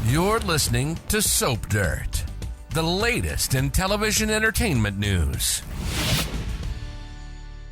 You're listening to Soap Dirt, the latest in television entertainment news.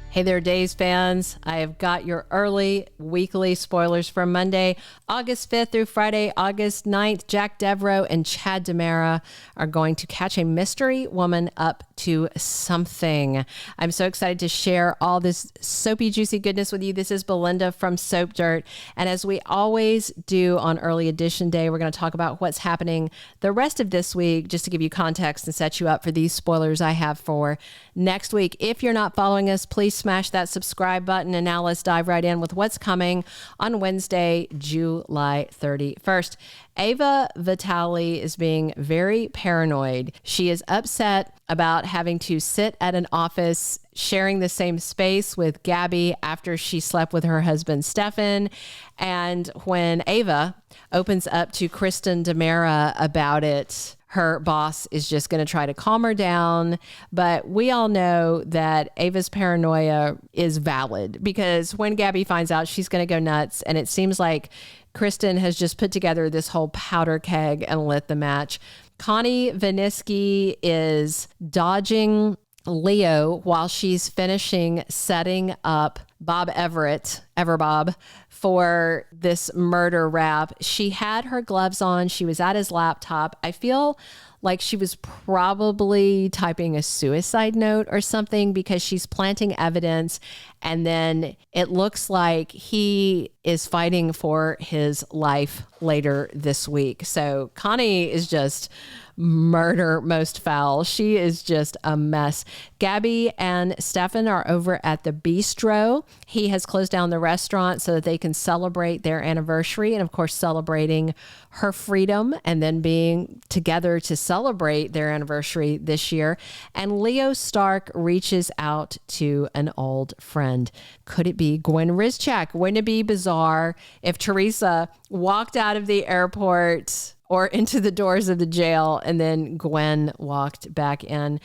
Hey there, Days fans. I have got your early weekly spoilers for Monday, August 5th through Friday, August 9th. Jack Deveraux and Chad DiMera are going to catch a mystery woman up to something. I'm so excited to share all this soapy, juicy goodness with you. This is Belinda from Soap Dirt. And as we always do on Early Edition Day, we're going to talk about what's happening the rest of this week, just to give you context and set you up for these spoilers I have for next week. If you're not following us, please smash that subscribe button. And now let's dive right in with what's coming on Wednesday, July 31st. Ava Vitali is being very paranoid. She is upset about having to sit at an office sharing the same space with Gabi after she slept with her husband, Stefan. And when Ava opens up to Kristen DiMera about it, her boss is just going to try to calm her down. But we all know that Ava's paranoia is valid, because when Gabi finds out, she's going to go nuts. And it seems like Kristen has just put together this whole powder keg and lit the match. Connie Viniski is dodging Leo while she's finishing setting up Bob Everett, Everbob, for this murder rap. She had her gloves on. She was at his laptop. I feel like she was probably typing a suicide note or something, because she's planting evidence. And then it looks like he is fighting for his life later this week. So Connie is just murder most foul. She is just a mess. Gabi and Stefan are over at the bistro. He has closed down the restaurant so that they can celebrate their anniversary, and of course celebrating her freedom and then being together to celebrate their anniversary this year. And Leo Stark reaches out to an old friend. Could it be Gwen Rizchak? Wouldn't it be bizarre if Teresa walked out of the airport or into the doors of the jail and then Gwen walked back in?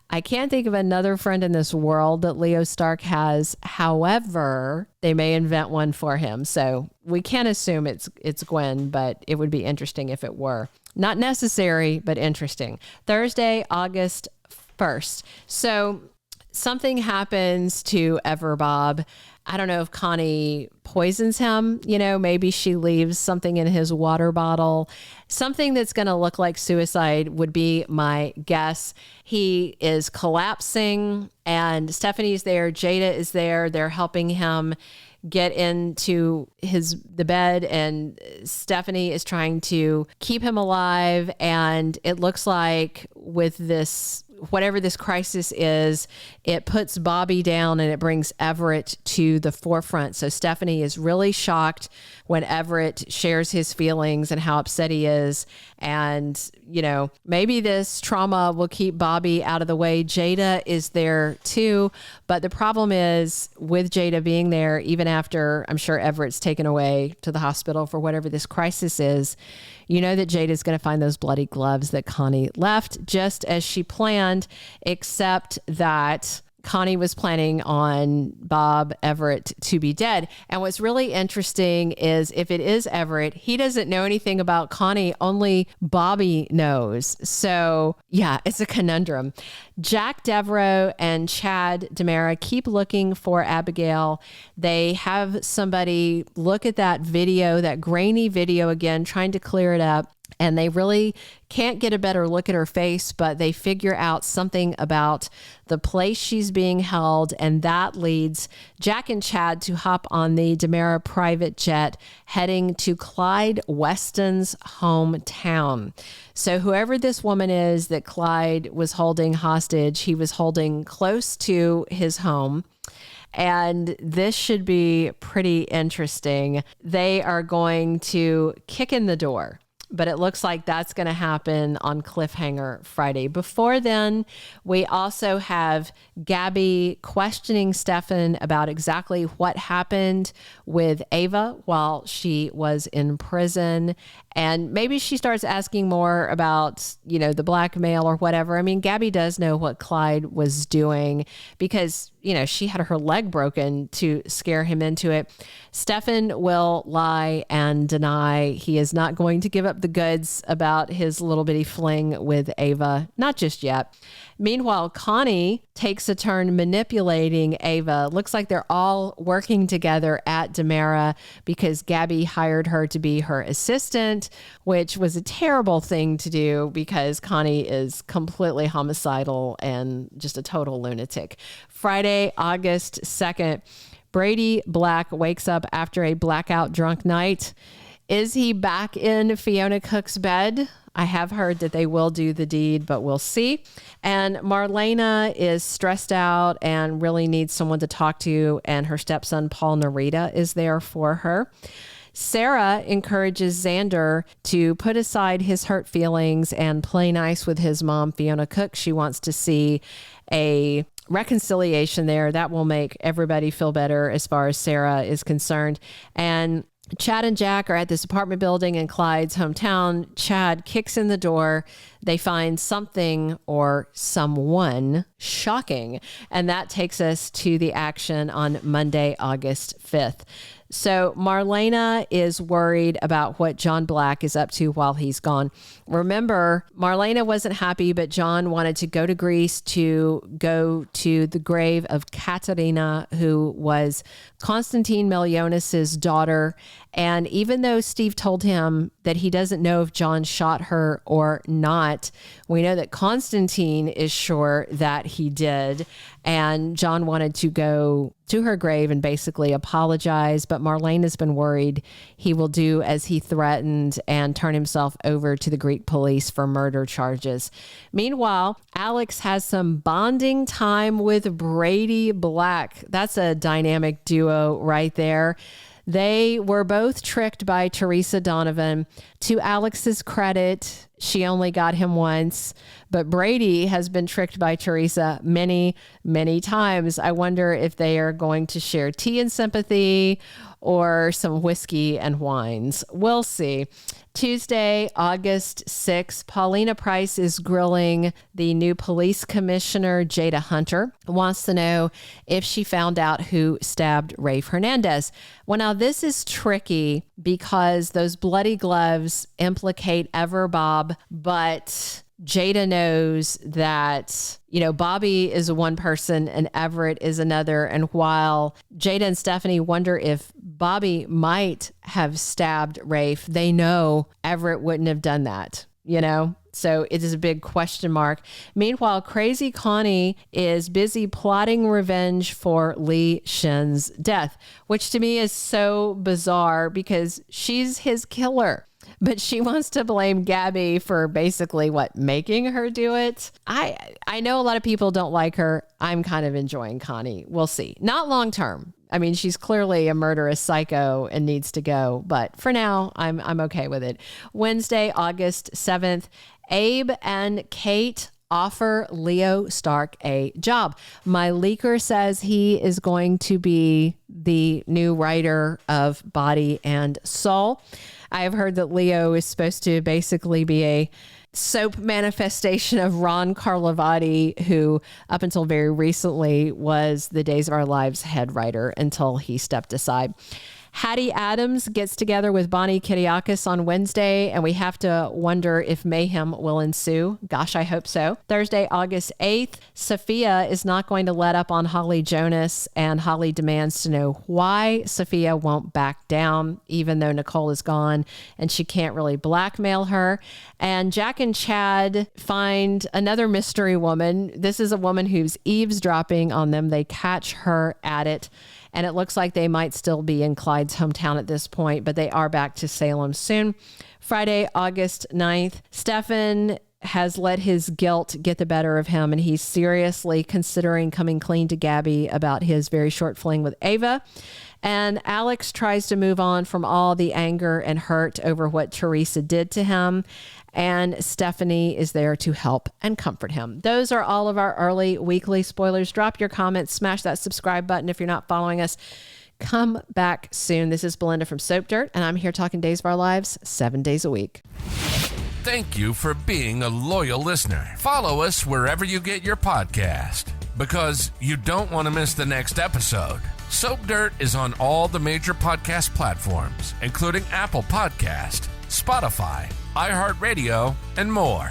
I can't think of another friend in this world that Leo Stark has. However, they may invent one for him. So we can't assume it's Gwen, but it would be interesting if it were. Not necessary, but interesting. Thursday, August 1st. So something happens to Everbob. I don't know if Connie poisons him. Maybe she leaves something in his water bottle. Something that's going to look like suicide would be my guess. He is collapsing and Stephanie's there. Jada is there. They're helping him get into the bed, and Stephanie is trying to keep him alive. And it looks like with this, whatever this crisis is, it puts Bobby down and it brings Everett to the forefront. So Stephanie is really shocked when Everett shares his feelings and how upset he is. And, maybe this trauma will keep Bobby out of the way. Jada is there too. But the problem is with Jada being there, even after I'm sure Everett's taken away to the hospital for whatever this crisis is, that Jada's going to find those bloody gloves that Connie left, just as she planned, except that Connie was planning on Bob Everett to be dead. And what's really interesting is if it is Everett, he doesn't know anything about Connie, only Bobby knows. So yeah, it's a conundrum. Jack Deveraux and Chad DiMera keep looking for Abigail. They have somebody look at that video, that grainy video again, trying to clear it up. And they really can't get a better look at her face, but they figure out something about the place she's being held. And that leads Jack and Chad to hop on the DiMera private jet heading to Clyde Weston's hometown. So whoever this woman is that Clyde was holding hostage, he was holding close to his home. And this should be pretty interesting. They are going to kick in the door, but it looks like that's going to happen on Cliffhanger Friday. Before then, we also have Gabi questioning Stefan about exactly what happened with Ava while she was in prison. And maybe she starts asking more about, the blackmail or whatever. I mean, Gabi does know what Clyde was doing because she had her leg broken to scare him into it. Stefan will lie and deny he is not going to give up the goods about his little bitty fling with Ava. Not just yet. Meanwhile, Connie takes a turn manipulating Ava. Looks like they're all working together at DiMera because Gabi hired her to be her assistant, which was a terrible thing to do because Connie is completely homicidal and just a total lunatic. Friday, August 2nd, Brady Black wakes up after a blackout drunk night. Is he back in Fiona Cook's bed? I have heard that they will do the deed, but we'll see. And Marlena is stressed out and really needs someone to talk to, and her stepson, Paul Narita, is there for her. Sarah encourages Xander to put aside his hurt feelings and play nice with his mom, Fiona Cook. She wants to see a reconciliation there. That will make everybody feel better as far as Sarah is concerned. And Chad and Jack are at this apartment building in Clyde's hometown. Chad kicks in the door. They find something or someone shocking. And that takes us to the action on Monday, August 5th. So Marlena is worried about what John Black is up to while he's gone. Remember, Marlena wasn't happy, but John wanted to go to Greece to go to the grave of Katerina, who was Konstantin Milionis's daughter. And even though Steve told him that he doesn't know if John shot her or not, we know that Konstantin is sure that he did. And John wanted to go to her grave and basically apologize, but Marlena's been worried he will do as he threatened and turn himself over to the Greek police for murder charges. Meanwhile, Alex has some bonding time with Brady Black. That's a dynamic duo right there. They were both tricked by Teresa Donovan. To Alex's credit, she only got him once, but Brady has been tricked by Teresa many, many times. I wonder if they are going to share tea and sympathy or some whiskey and wines. We'll see. Tuesday, August 6th, Paulina Price is grilling the new police commissioner, Jada Hunter, wants to know if she found out who stabbed Rafe Hernandez. Well, now this is tricky because those bloody gloves implicate Bob, but Jada knows that, Bobby is one person and Everett is another. And while Jada and Stephanie wonder if Bobby might have stabbed Rafe, they know Everett wouldn't have done that, So it is a big question mark. Meanwhile, crazy Connie is busy plotting revenge for Li Shen's death, which to me is so bizarre because she's his killer. But she wants to blame Gabi for basically making her do it. I know a lot of people don't like her. I'm kind of enjoying Connie. We'll see. Not long term. I mean, she's clearly a murderous psycho and needs to go. But for now, I'm okay with it. Wednesday, August 7th, Abe and Kate offer Leo Stark a job. My leaker says he is going to be the new writer of Body and Soul. I have heard that Leo is supposed to basically be a soap manifestation of Ron Carlivati, who up until very recently was the Days of Our Lives head writer until he stepped aside. Hattie Adams gets together with Bonnie Kiriakis on Wednesday, and we have to wonder if mayhem will ensue. Gosh, I hope so. Thursday, August 8th, Sophia is not going to let up on Holly Jonas, and Holly demands to know why Sophia won't back down, even though Nicole is gone, and she can't really blackmail her. And Jack and Chad find another mystery woman. This is a woman who's eavesdropping on them. They catch her at it. And it looks like they might still be in Clyde's hometown at this point, but they are back to Salem soon. Friday, August 9th, Stefan has let his guilt get the better of him, and he's seriously considering coming clean to Gabi about his very short fling with Ava. And Alex tries to move on from all the anger and hurt over what Teresa did to him. And Stephanie is there to help and comfort him. Those are all of our early weekly spoilers. Drop your comments, smash that subscribe button if you're not following us. Come back soon. This is Belinda from Soap Dirt, and I'm here talking Days of Our Lives 7 days a week. Thank you for being a loyal listener. Follow us wherever you get your podcast. because you don't want to miss the next episode. Soap Dirt is on all the major podcast platforms, including Apple Podcast, Spotify, iHeartRadio, and more.